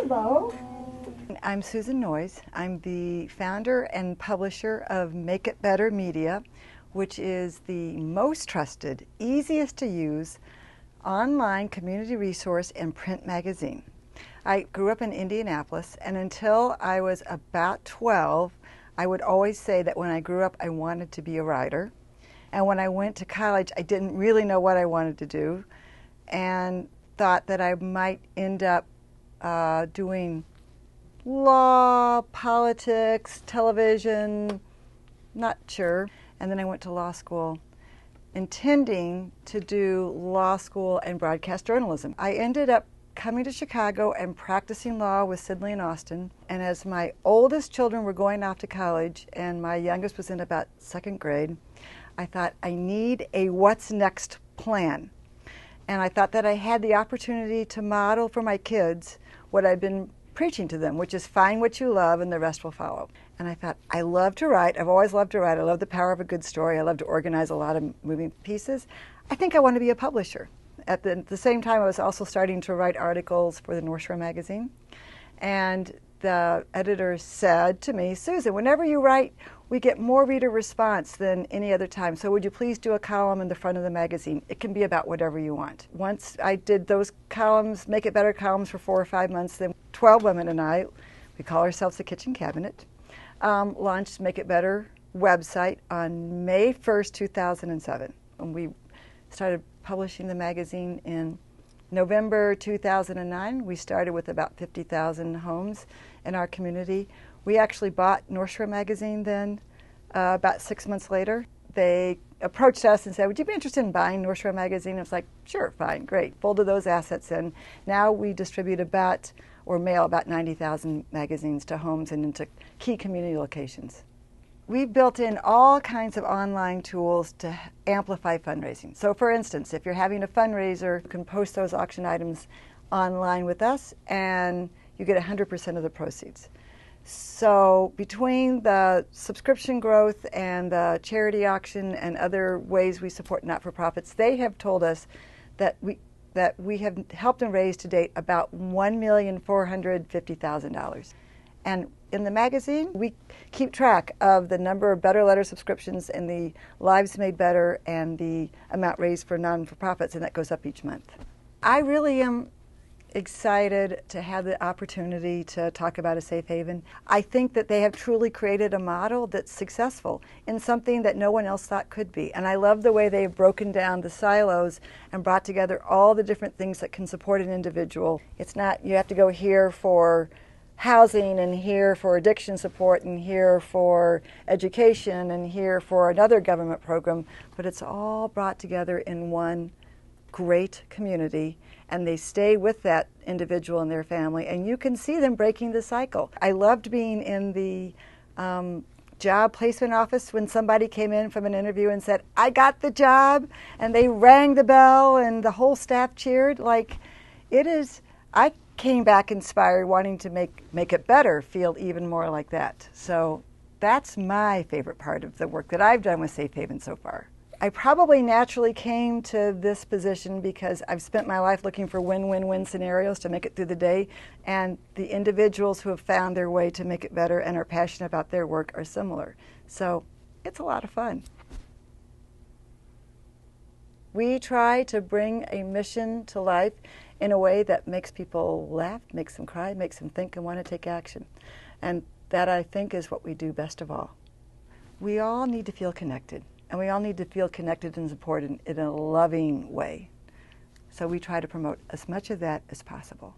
Hello. I'm Susan Noyes. I'm the founder and publisher of Make It Better Media, which is the most trusted, easiest to use online community resource and print magazine. I grew up in Indianapolis, and until I was about 12, I would always say that when I grew up I wanted to be a writer. And when I went to college, I didn't really know what I wanted to do and thought that I might end up doing law, politics, television, not sure. And then I went to law school intending to do law school and broadcast journalism. I ended up coming to Chicago and practicing law with Sidley and Austin. And as my oldest children were going off to college and my youngest was in about second grade, I thought I need a what's next plan. And I thought that I had the opportunity to model for my kids what I'd been preaching to them, which is find what you love and the rest will follow. And I thought, I love to write. I've always loved to write. I love the power of a good story. I love to organize a lot of moving pieces. I think I want to be a publisher. At the same time, I was also starting to write articles for the North Shore magazine. And the editor said to me, Susan, whenever you write, we get more reader response than any other time. So would you please do a column in the front of the magazine? It can be about whatever you want. Once I did those columns, Make It Better columns for 4 or 5 months, then 12 women and I, we call ourselves the Kitchen Cabinet, launched Make It Better website on May 1st, 2007. And we started publishing the magazine in November 2009. We started with about 50,000 homes in our community. We actually bought North Shore magazine then. About 6 months later, they approached us and said, would you be interested in buying North Shore magazine? I was like, sure, fine, great. Folded those assets in. Now we distribute or mail about 90,000 magazines to homes and into key community locations. We built in all kinds of online tools to amplify fundraising. So for instance, if you're having a fundraiser, you can post those auction items online with us and you get 100% of the proceeds. So between the subscription growth and the charity auction and other ways we support not-for-profits, they have told us that we have helped and raised to date about $1,450,000. And in the magazine, we keep track of the number of Better Letter subscriptions and the lives made better and the amount raised for non-for-profits, and that goes up each month. I really am excited to have the opportunity to talk about a safe haven. I think that they have truly created a model that's successful in something that no one else thought could be. And I love the way they've broken down the silos and brought together all the different things that can support an individual. It's not you have to go here for housing and here for addiction support and here for education and here for another government program, but it's all brought together in one great community, and they stay with that individual and their family, and you can see them breaking the cycle. I loved being in the job placement office when somebody came in from an interview and said, I got the job, and they rang the bell and the whole staff cheered. Like, it is, I came back inspired, wanting to make it better, feel even more like that. So that's my favorite part of the work that I've done with Safe Haven so far. I probably naturally came to this position because I've spent my life looking for win-win-win scenarios to make it through the day, and the individuals who have found their way to make it better and are passionate about their work are similar. So it's a lot of fun. We try to bring a mission to life in a way that makes people laugh, makes them cry, makes them think and want to take action. And that, I think, is what we do best of all. We all need to feel connected. And we all need to feel connected and supported in a loving way. So we try to promote as much of that as possible.